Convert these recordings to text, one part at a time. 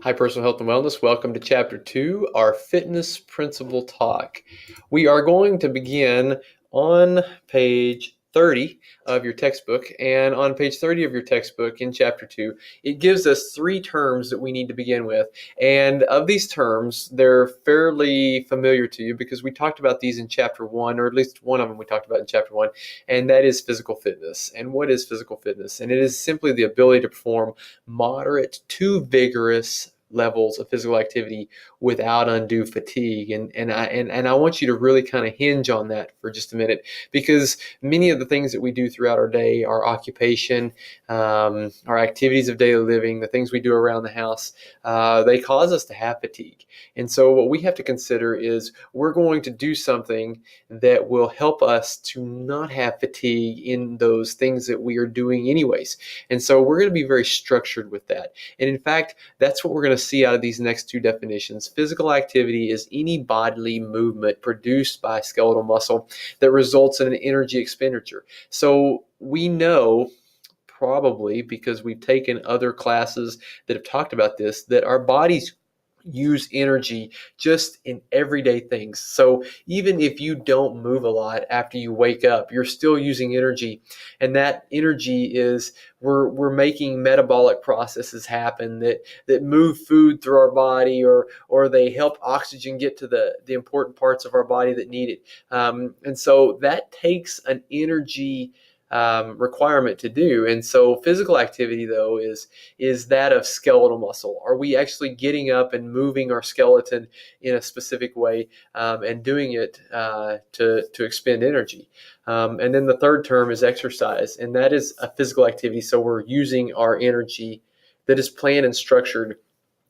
Hi, Personal Health and Wellness. Welcome to Chapter 2, our Fitness Principle Talk. We are going to begin on page 30 of your textbook. And on page 30 of your textbook in Chapter 2, it gives us three terms that we need to begin with. And of these terms, they're fairly familiar to you because we talked about these in Chapter 1, or at least one of them we talked about in Chapter 1, and that is physical fitness. And what is physical fitness? And it is simply the ability to perform moderate to vigorous levels of physical activity without undue fatigue. And I want you to really kind of hinge on that for just a minute, because many of the things that we do throughout our day, our occupation, our activities of daily living, the things we do around the house, they cause us to have fatigue. And so what we have to consider is we're going to do something that will help us to not have fatigue in those things that we are doing anyways. And so we're going to be very structured with that. And in fact, that's what we're going to see out of these next two definitions. Physical activity is any bodily movement produced by skeletal muscle that results in an energy expenditure. So we know, probably because we've taken other classes that have talked about this, that our bodies use energy just in everyday things. So even if you don't move a lot after you wake up, you're still using energy. And that energy is we're making metabolic processes happen that move food through our body, or they help oxygen get to the important parts of our body that need it. And so that takes an energy requirement to do. And so physical activity, though, is that of skeletal muscle. Are we actually getting up and moving our skeleton in a specific way, and doing it to expend energy? And then the third term is exercise, and that is a physical activity. So we're using our energy that is planned and structured.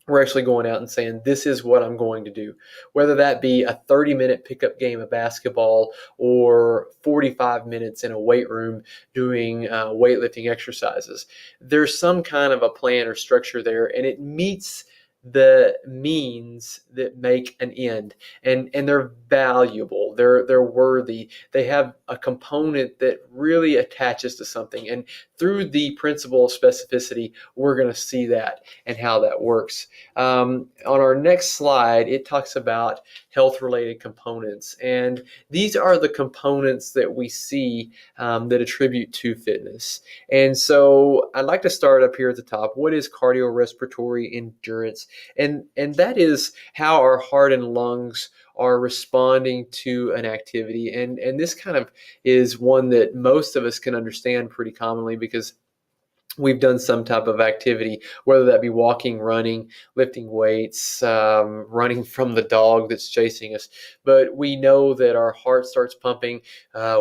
We're actually going out and saying, this is what I'm going to do, whether that be a 30-minute pickup game of basketball or 45 minutes in a weight room doing weightlifting exercises. There's some kind of a plan or structure there, and it meets the means that make an end, and they're valuable, they're worthy, they have a component that really attaches to something. And through the principle of specificity, we're going to see that and how that works. On our next slide, it talks about health-related components, and these are the components that we see that attribute to fitness. And so I'd like to start up here at the top. What is cardiorespiratory endurance? And that is how our heart and lungs are responding to an activity. And this kind of is one that most of us can understand pretty commonly, because we've done some type of activity, whether that be walking, running, lifting weights, running from the dog that's chasing us. But we know that our heart starts pumping,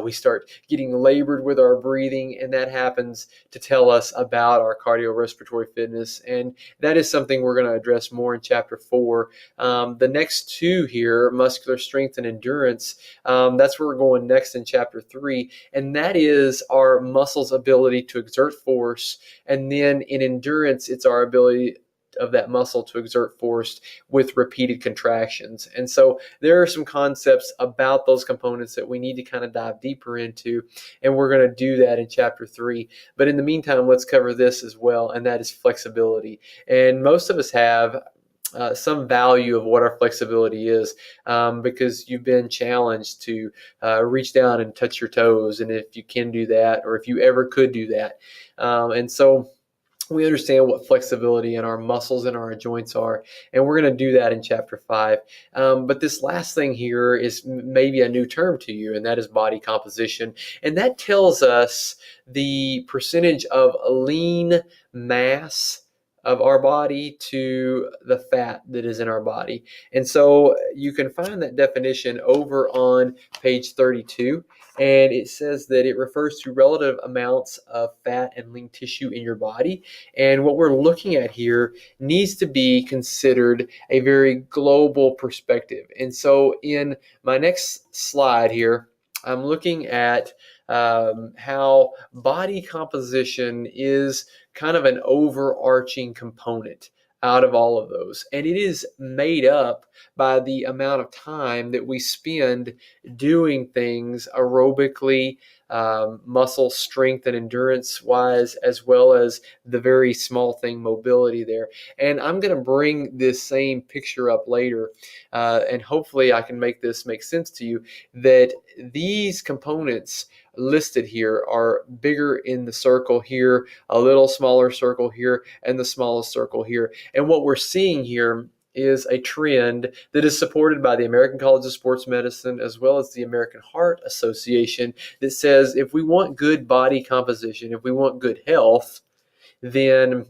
we start getting labored with our breathing, and that happens to tell us about our cardiorespiratory fitness. And that is something we're going to address more in Chapter 4. The next two here, muscular strength and endurance, that's where we're going next in Chapter 3. And that is our muscles' ability to exert force. And then in endurance, it's our ability of that muscle to exert force with repeated contractions. And so there are some concepts about those components that we need to kind of dive deeper into, and we're going to do that in Chapter 3. But in the meantime, let's cover this as well, and that is flexibility. And most of us have some value of what our flexibility is, because you've been challenged to reach down and touch your toes, and if you can do that, or if you ever could do that. And so we understand what flexibility in our muscles and our joints are, and we're going to do that in Chapter 5. But this last thing here is maybe a new term to you, and that is body composition. And that tells us the percentage of lean mass of our body to the fat that is in our body. And so you can find that definition over on page 32. And it says that it refers to relative amounts of fat and lean tissue in your body. And what we're looking at here needs to be considered a very global perspective. And so in my next slide here, I'm looking at how body composition is kind of an overarching component out of all of those. And it is made up by the amount of time that we spend doing things aerobically, muscle strength and endurance wise, as well as the very small thing, mobility there. And I'm going to bring this same picture up later, and hopefully I can make this make sense to you, that these components listed here are bigger in the circle here, a little smaller circle here, and the smallest circle here. And what we're seeing here is a trend that is supported by the American College of Sports Medicine as well as the American Heart Association that says if we want good body composition, if we want good health, then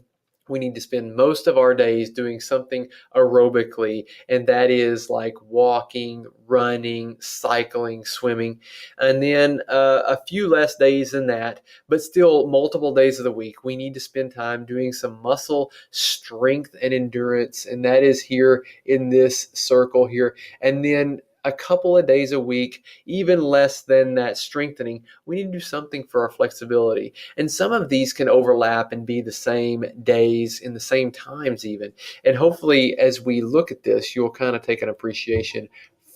we need to spend most of our days doing something aerobically, and that is like walking, running, cycling, swimming, and then a few less days than that, but still multiple days of the week, we need to spend time doing some muscle strength and endurance, and that is here in this circle here. And then a couple of days a week, even less than that strengthening, we need to do something for our flexibility. And some of these can overlap and be the same days in the same times even. And hopefully as we look at this, you'll kind of take an appreciation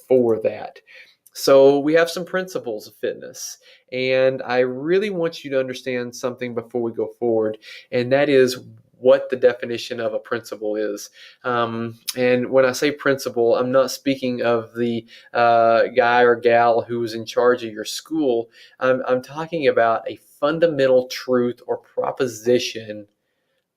for that. So we have some principles of fitness, and I really want you to understand something before we go forward, and that is what the definition of a principle is. And when I say principle, I'm not speaking of the guy or gal who's in charge of your school. I'm talking about a fundamental truth or proposition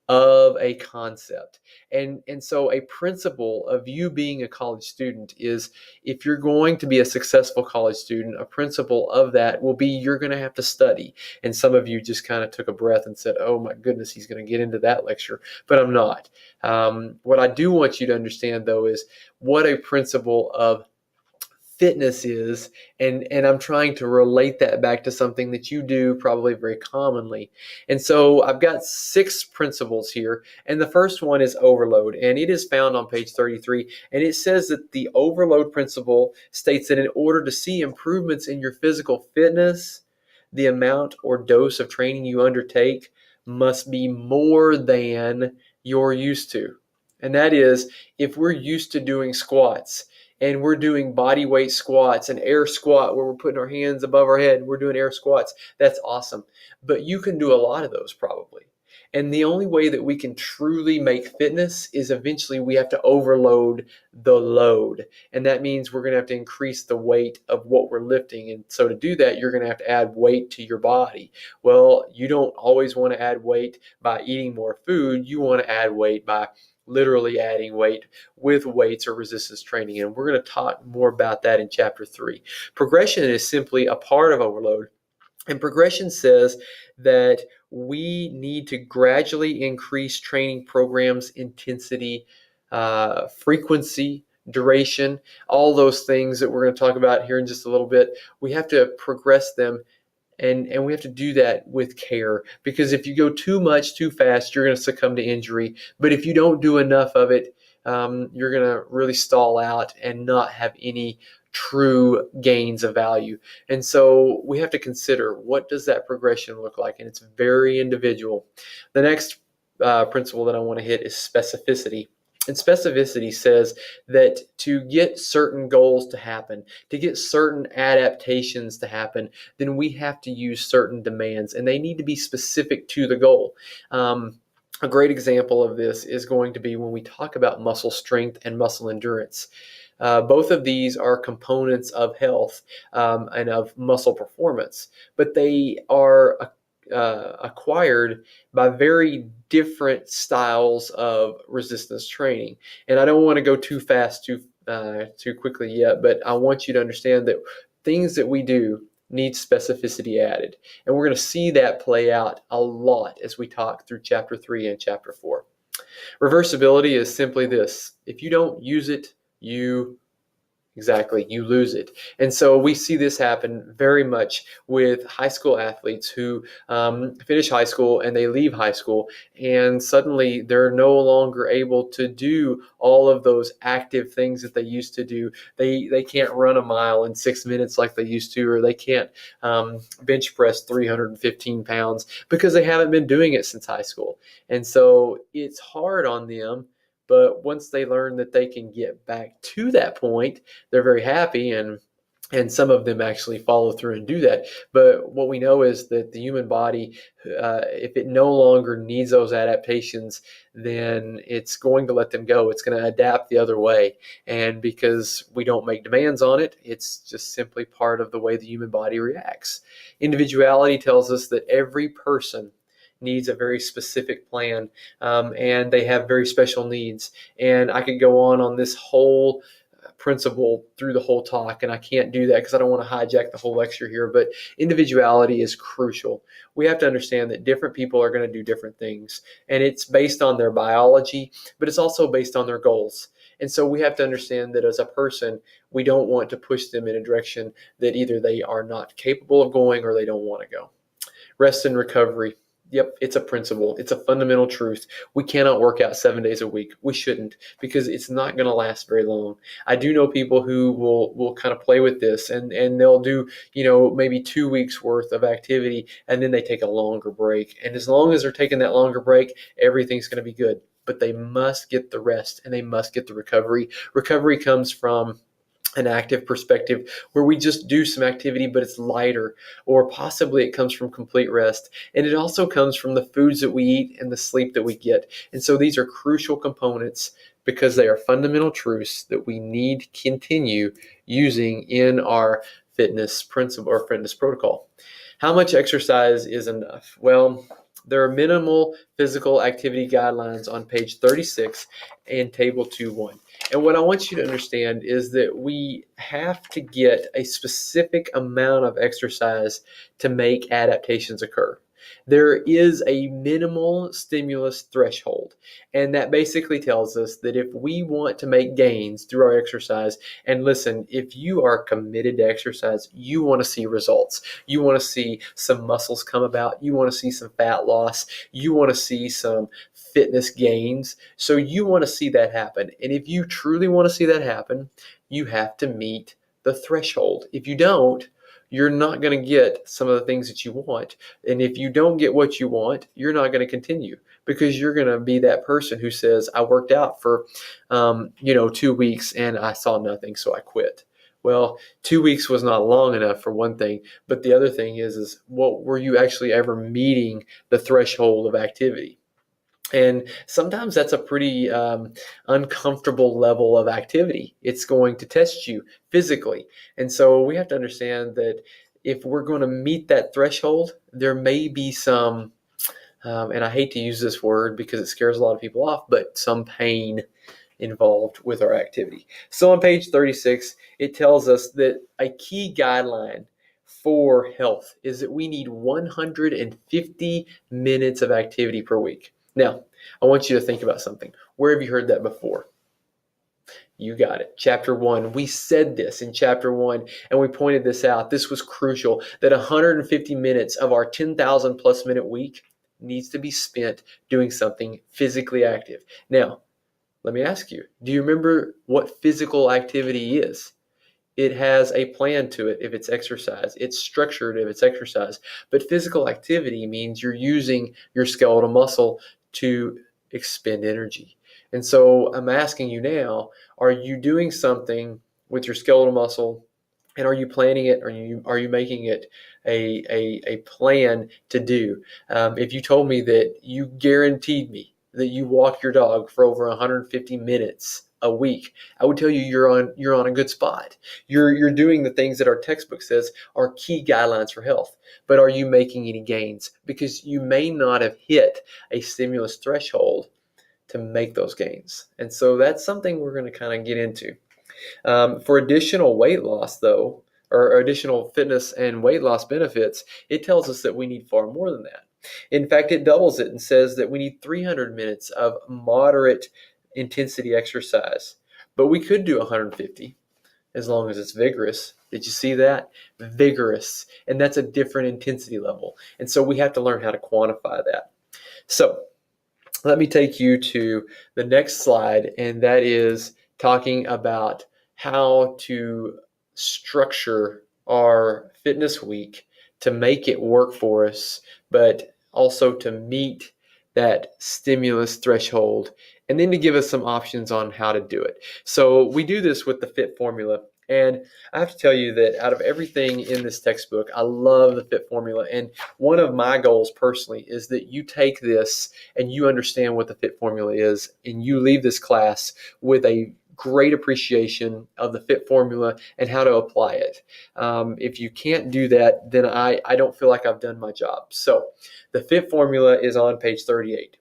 of a concept. And so a principle of you being a college student is, if you're going to be a successful college student, a principle of that will be you're going to have to study. And some of you just kind of took a breath and said, oh my goodness, he's going to get into that lecture, but I'm not. What I do want you to understand though is what a principle of fitness is, and I'm trying to relate that back to something that you do probably very commonly. And so I've got 6 principles here, and the first one is overload, and it is found on page 33, and it says that the overload principle states that in order to see improvements in your physical fitness, the amount or dose of training you undertake must be more than you're used to. And that is, if we're used to doing squats, and we're doing body weight squats, an air squat where we're putting our hands above our head, we're doing air squats, that's awesome. But you can do a lot of those probably. And the only way that we can truly make fitness is eventually we have to overload the load. And that means we're going to have to increase the weight of what we're lifting. And so to do that, you're going to have to add weight to your body. Well, you don't always want to add weight by eating more food. You want to add weight by literally adding weight with weights or resistance training. And we're going to talk more about that in chapter 3. Progression is simply a part of overload. And progression says that we need to gradually increase training programs, intensity, frequency, duration, all those things that we're going to talk about here in just a little bit. We have to progress them. And we have to do that with care, because if you go too much too fast, you're going to succumb to injury. But if you don't do enough of it, you're going to really stall out and not have any true gains of value. And so we have to consider, what does that progression look like? And it's very individual. The next principle that I want to hit is specificity. And specificity says that to get certain goals to happen, to get certain adaptations to happen, then we have to use certain demands, and they need to be specific to the goal. A great example of this is going to be when we talk about muscle strength and muscle endurance. Both of these are components of health and of muscle performance, but they are acquired by very different styles of resistance training. And I don't want to go too fast, too quickly yet, but I want you to understand that things that we do need specificity added. And we're going to see that play out a lot as we talk through chapter 3 and chapter 4. Reversibility is simply this: if you don't use it, you lose it. And so we see this happen very much with high school athletes who finish high school and they leave high school, and suddenly they're no longer able to do all of those active things that they used to do. They can't run a mile in 6 minutes like they used to, or they can't bench press 315 pounds because they haven't been doing it since high school. And so it's hard on them But once they learn that they can get back to that point, they're very happy, and some of them actually follow through and do that. But what we know is that the human body, if it no longer needs those adaptations, then it's going to let them go. It's going to adapt the other way. And because we don't make demands on it, it's just simply part of the way the human body reacts. Individuality tells us that every person needs a very specific plan, and they have very special needs. And I could go on this whole principle through the whole talk, and I can't do that because I don't want to hijack the whole lecture here, but individuality is crucial. We have to understand that different people are going to do different things, and it's based on their biology, but it's also based on their goals. And so we have to understand that as a person, we don't want to push them in a direction that either they are not capable of going or they don't want to go. Rest and recovery. Yep, it's a principle. It's a fundamental truth. We cannot work out 7 days a week. We shouldn't, because it's not going to last very long. I do know people who will kind of play with this, and they'll do, maybe 2 weeks worth of activity, and then they take a longer break. And as long as they're taking that longer break, everything's going to be good. But they must get the rest, and they must get the recovery. Recovery comes from an active perspective where we just do some activity, but it's lighter, or possibly it comes from complete rest. And it also comes from the foods that we eat and the sleep that we get. And so these are crucial components because they are fundamental truths that we need to continue using in our fitness principle or fitness protocol. How much exercise is enough? Well, there are minimal physical activity guidelines on page 36 and table 2.1. And what I want you to understand is that we have to get a specific amount of exercise to make adaptations occur. There is a minimal stimulus threshold, and that basically tells us that if we want to make gains through our exercise, and listen, if you are committed to exercise, you want to see results. You want to see some muscles come about. You want to see some fat loss. You want to see some fitness gains. So you want to see that happen. And if you truly want to see that happen, you have to meet the threshold. If you don't, you're not going to get some of the things that you want. And if you don't get what you want, you're not going to continue, because you're going to be that person who says, I worked out for, 2 weeks and I saw nothing, so I quit. Well, 2 weeks was not long enough, for one thing. But the other thing is what were you actually ever meeting the threshold of activity? And sometimes that's a pretty uncomfortable level of activity. It's going to test you physically. And so we have to understand that if we're going to meet that threshold, there may be some, and I hate to use this word because it scares a lot of people off, but some pain involved with our activity. So on page 36, it tells us that a key guideline for health is that we need 150 minutes of activity per week. Now, I want you to think about something. Where have you heard that before? You got it. Chapter 1. We said this in chapter 1, and we pointed this out. This was crucial, that 150 minutes of our 10,000 plus minute week needs to be spent doing something physically active. Now, let me ask you, do you remember what physical activity is? It has a plan to it if it's exercise. It's structured if it's exercise. But physical activity means you're using your skeletal muscle to expend energy. And so I'm asking you now, are you doing something with your skeletal muscle, and are you planning it, or are you making it a plan to do? If you told me that you guaranteed me that you walk your dog for over 150 minutes a week, I would tell you you're on a good spot. You're doing the things that our textbook says are key guidelines for health. But are you making any gains? Because you may not have hit a stimulus threshold to make those gains. And so that's something we're going to kind of get into. For additional weight loss, though, or additional fitness and weight loss benefits, it tells us that we need far more than that. In fact, it doubles it and says that we need 300 minutes of moderate intensity exercise. But we could do 150 as long as it's vigorous. Did you see that? Vigorous. And that's a different intensity level. And so we have to learn how to quantify that. So let me take you to the next slide, and that is talking about how to structure our fitness week to make it work for us, but also to meet that stimulus threshold and then to give us some options on how to do it. So we do this with the FITT formula. And I have to tell you that out of everything in this textbook, I love the FITT formula. And one of my goals personally is that you take this and you understand what the FITT formula is, and you leave this class with a great appreciation of the FITT formula and how to apply it. If you can't do that, then I don't feel like I've done my job. So the FITT formula is on page 38.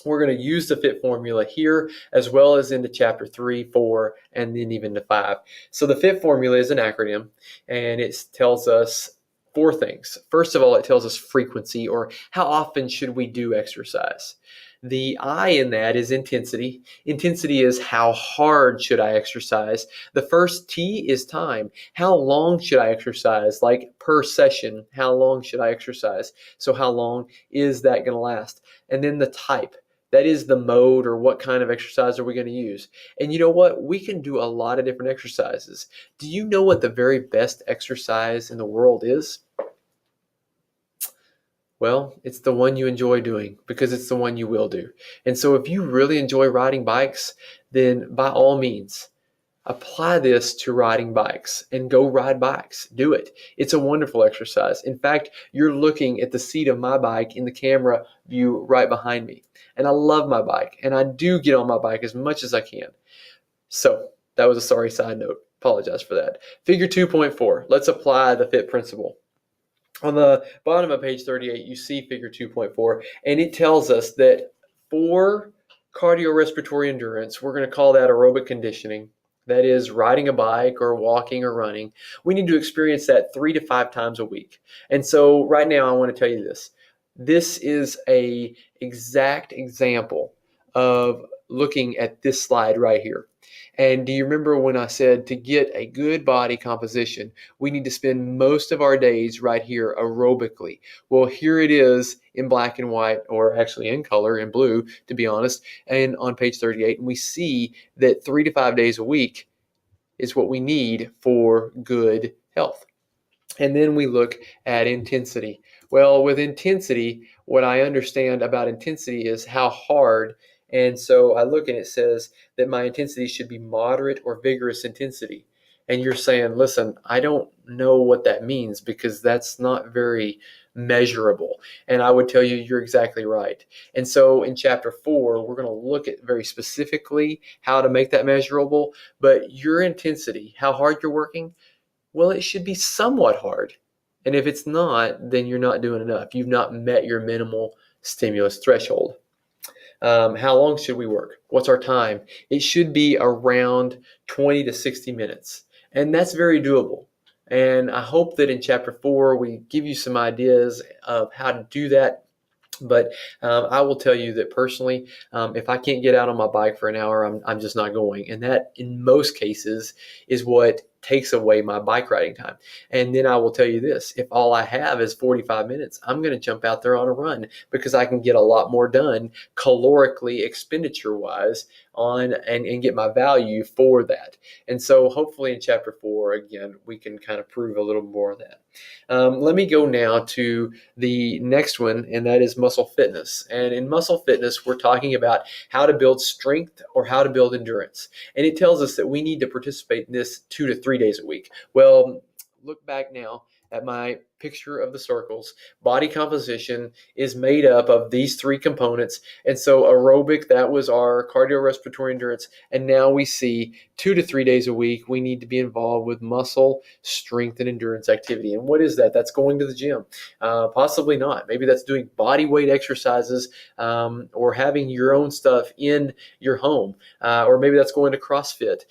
We're going to use the FITT formula here as well as into chapter 3, 4, and then even to 5. So the FITT formula is an acronym, and it tells us 4 things. First of all, it tells us frequency, or how often should we do exercise. The I in that is intensity. Intensity is how hard should I exercise. The first T is time. How long should I exercise? Like per session, how long should I exercise? So how long is that going to last? And then the type. That is the mode, or what kind of exercise are we going to use. And you know what? We can do a lot of different exercises. Do you know what the very best exercise in the world is? Well, it's the one you enjoy doing, because it's the one you will do. And so if you really enjoy riding bikes, then by all means, apply this to riding bikes and go ride bikes. Do it. It's a wonderful exercise. In fact, you're looking at the seat of my bike in the camera view right behind me. And I love my bike, and I do get on my bike as much as I can. So that was a sorry side note. Apologize for that. Figure 2.4. Let's apply the FITT principle. On the bottom of page 38, you see figure 2.4, and it tells us that for cardiorespiratory endurance, we're going to call that aerobic conditioning. That is riding a bike or walking or running. We need to experience that 3 to 5 times a week. And so right now I want to tell you this. This is an exact example of looking at this slide right here. And do you remember when I said to get a good body composition, we need to spend most of our days right here aerobically? Well, here it is in black and white, or actually in color, in blue, to be honest, and on page 38. And we see that 3 to 5 days a week is what we need for good health. And then we look at intensity. Well, with intensity, what I understand about intensity is how hard. And so I look and it says that my intensity should be moderate or vigorous intensity. And you're saying, listen, I don't know what that means, because that's not very measurable. And I would tell you, you're exactly right. And so in chapter 4, we're going to look at very specifically how to make that measurable. But your intensity, how hard you're working, well, it should be somewhat hard. And if it's not, then you're not doing enough. You've not met your minimal stimulus threshold. How long should we work? What's our time? It should be around 20 to 60 minutes. And that's very doable. And I hope that in chapter 4, we give you some ideas of how to do that. But I will tell you that personally, if I can't get out on my bike for an hour, I'm just not going. And that, in most cases, is what takes away my bike riding time. And then I will tell you this, if all I have is 45 minutes, I'm going to jump out there on a run, because I can get a lot more done calorically, expenditure-wise, and get my value for that. And so hopefully in chapter 4, again, we can kind of prove a little more of that. Let me go now to the next one, and that is muscle fitness. And in muscle fitness, we're talking about how to build strength or how to build endurance. And it tells us that we need to participate in this 2 to 3 days a week. Well, look back now at my picture of the circles. Body composition is made up of these 3 components. And so aerobic, that was our cardiorespiratory endurance. And now we see 2 to 3 days a week, we need to be involved with muscle, strength, and endurance activity. And what is that? That's going to the gym. Possibly not. Maybe that's doing body weight exercises, or having your own stuff in your home. Or maybe that's going to CrossFit.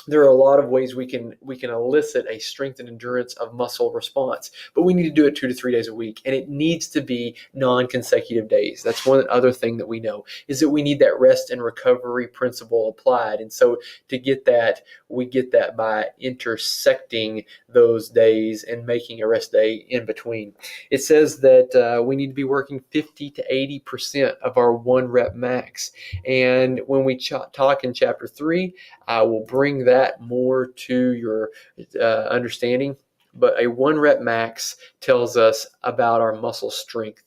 There are a lot of ways we can elicit a strength and endurance of muscle response, but we need to do it 2 to 3 days a week, and it needs to be non-consecutive days. That's one other thing that we know, is that we need that rest and recovery principle applied. And so to get that, we get that by intersecting those days and making a rest day in between. It says that we need to be working 50 to 80% of our 1 rep max. And when we talk in chapter 3, I will bring that more to your understanding. But a 1 rep max tells us about our muscle strength.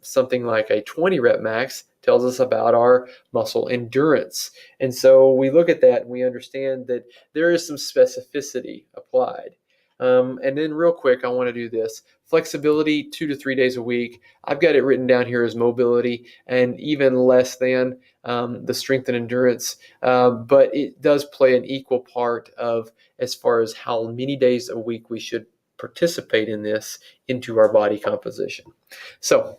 Something like a 20 rep max tells us about our muscle endurance. And so we look at that and we understand that there is some specificity applied. And then real quick, I want to do this. Flexibility, 2 to 3 days a week. I've got it written down here as mobility, and even less than the strength and endurance. But it does play an equal part of as far as how many days a week we should participate in this into our body composition. So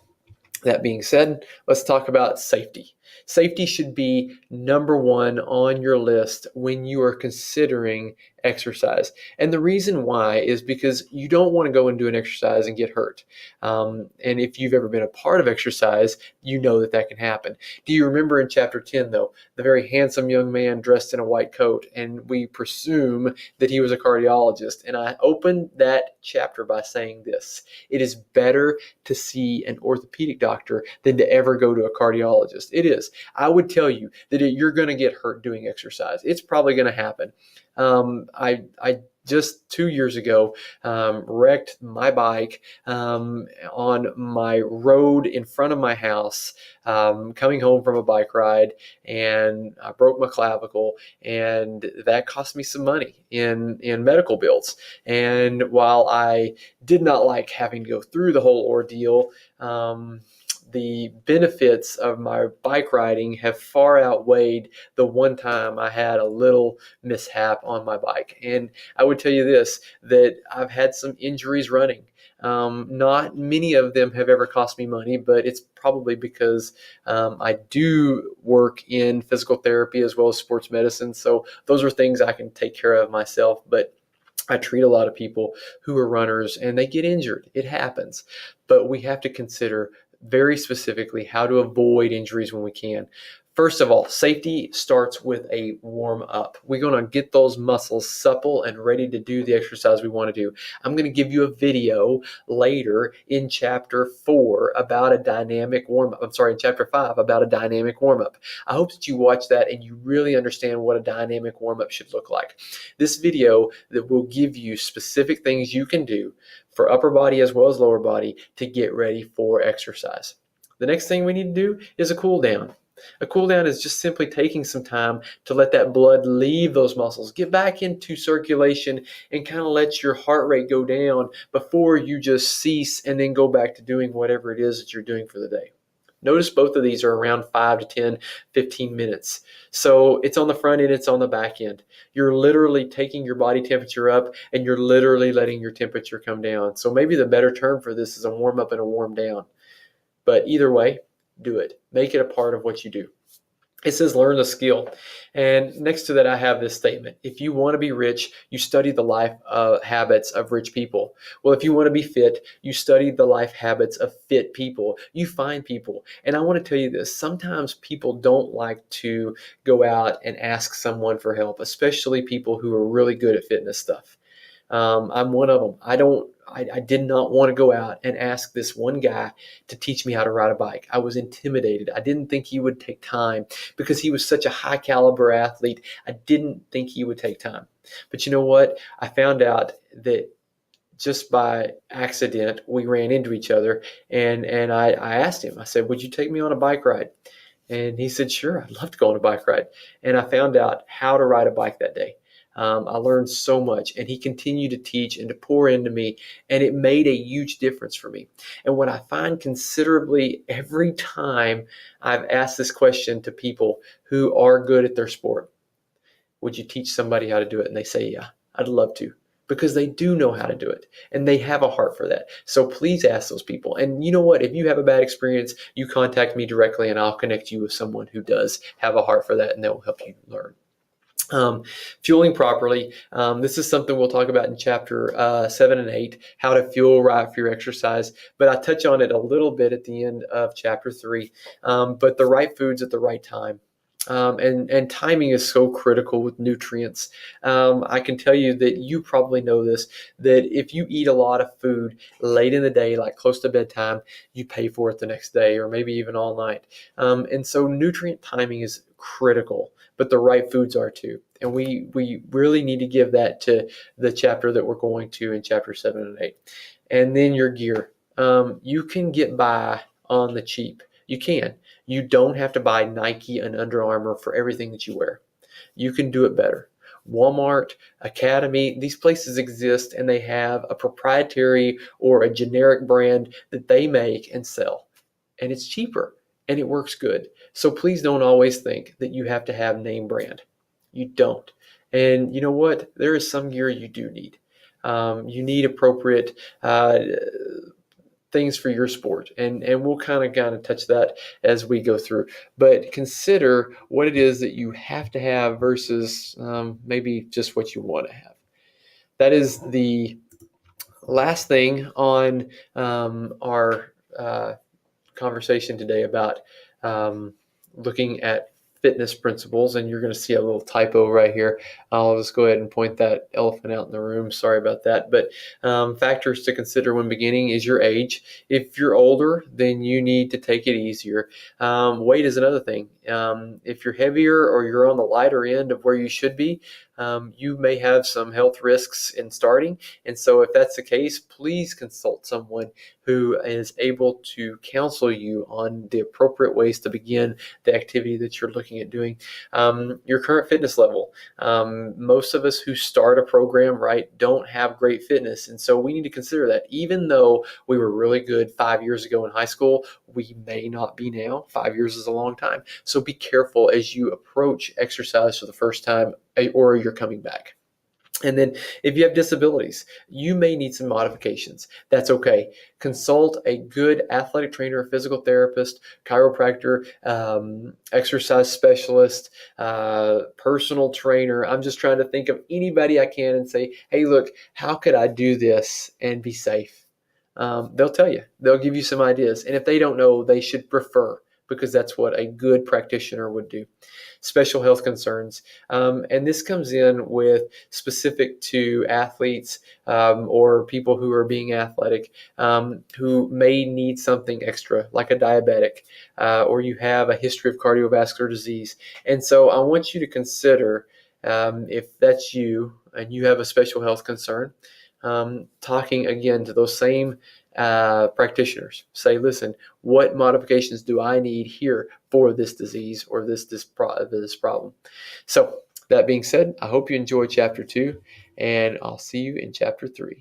that being said, let's talk about safety. Safety should be number one on your list when you are considering exercise. And the reason why is because you don't want to go and do an exercise and get hurt. And if you've ever been a part of exercise, you know that that can happen. Do you remember in chapter 10, though, the very handsome young man dressed in a white coat, and we presume that he was a cardiologist? And I opened that chapter by saying this: it is better to see an orthopedic doctor than to ever go to a cardiologist. It is. I would tell you that you're going to get hurt doing exercise. It's probably going to happen. I just 2 years ago wrecked my bike on my road in front of my house, coming home from a bike ride, and I broke my clavicle, and that cost me some money in medical bills. And while I did not like having to go through the whole ordeal, the benefits of my bike riding have far outweighed the one time I had a little mishap on my bike. And I would tell you this, that I've had some injuries running. Not many of them have ever cost me money, but it's probably because I do work in physical therapy as well as sports medicine. So those are things I can take care of myself. But I treat a lot of people who are runners and they get injured. It happens. But we have to consider very specifically how to avoid injuries when we can. First of all, safety starts with a warm up. We're going to get those muscles supple and ready to do the exercise we want to do. I'm going to give you a video later in chapter 4 about a dynamic warm up. I'm sorry, in chapter 5 about a dynamic warm up. I hope that you watch that and you really understand what a dynamic warm up should look like. This video that will give you specific things you can do for upper body as well as lower body to get ready for exercise. The next thing we need to do is a cool down. A cool down is just simply taking some time to let that blood leave those muscles, get back into circulation, and kind of let your heart rate go down before you just cease and then go back to doing whatever it is that you're doing for the day. Notice both of these are around 5 to 10, 15 minutes. So it's on the front end, it's on the back end. You're literally taking your body temperature up and you're literally letting your temperature come down. So maybe the better term for this is a warm up and a warm down. But either way, do it. Make it a part of what you do. It says learn the skill. And next to that, I have this statement. If you want to be rich, you study the life habits of rich people. Well, if you want to be fit, you study the life habits of fit people. You find people. And I want to tell you this. Sometimes people don't like to go out and ask someone for help, especially people who are really good at fitness stuff. I'm one of them. I did not want to go out and ask this one guy to teach me how to ride a bike. I was intimidated. I didn't think he would take time because he was such a high caliber athlete. I didn't think he would take time. But you know what? I found out that just by accident, we ran into each other, and I asked him, I said, would you take me on a bike ride? And he said, sure, I'd love to go on a bike ride. And I found out how to ride a bike that day. I learned so much, and he continued to teach and to pour into me, and it made a huge difference for me. And what I find considerably every time I've asked this question to people who are good at their sport, would you teach somebody how to do it? And they say, yeah, I'd love to, because they do know how to do it and they have a heart for that. So please ask those people. And you know what? If you have a bad experience, you contact me directly and I'll connect you with someone who does have a heart for that, and they'll help you learn. Fueling properly. This is something we'll talk about in chapter 7 and 8, how to fuel right for your exercise. But I touch on it a little bit at the end of chapter 3. But the right foods at the right time. And timing is so critical with nutrients. I can tell you that you probably know this, that if you eat a lot of food late in the day, like close to bedtime, you pay for it the next day or maybe even all night. And so nutrient timing is critical, but the right foods are too. And we really need to give that to the chapter that we're going to in chapter 7 and 8. And then your gear. You can get by on the cheap. You can. You don't have to buy Nike and Under Armour for everything that you wear. You can do it better. Walmart, Academy, these places exist and they have a proprietary or a generic brand that they make and sell. And it's cheaper and it works good. So please don't always think that you have to have name brand. You don't. And you know what? There is some gear you do need. You need appropriate things for your sport, and we'll kind of touch that as we go through. But consider what it is that you have to have versus maybe just what you want to have. That is the last thing on our conversation today about looking at fitness principles, and you're going to see a little typo right here. I'll just go ahead and point that elephant out in the room. Sorry about that. But factors to consider when beginning is your age. If you're older, then you need to take it easier. Weight is another thing. If you're heavier or you're on the lighter end of where you should be, you may have some health risks in starting. And so if that's the case, please consult someone who is able to counsel you on the appropriate ways to begin the activity that you're looking at doing. Your current fitness level. Most of us who start a program, right, don't have great fitness. And so we need to consider that. Even though we were really good 5 years ago in high school, we may not be now. 5 years is a long time. So be careful as you approach exercise for the first time or you're coming back. And then if you have disabilities, you may need some modifications. That's okay. Consult a good athletic trainer, physical therapist, chiropractor, exercise specialist, personal trainer. I'm just trying to think of anybody I can and say, hey, look, how could I do this and be safe? They'll tell you. They'll give you some ideas. And if they don't know, they should refer, because that's what a good practitioner would do. Special health concerns. And this comes in with specific to athletes or people who are being athletic who may need something extra, like a diabetic, or you have a history of cardiovascular disease. And so I want you to consider, if that's you and you have a special health concern, talking again to those same practitioners. Say, listen, what modifications do I need here for this disease or this problem? So that being said, I hope you enjoy chapter 2, and I'll see you in chapter 3.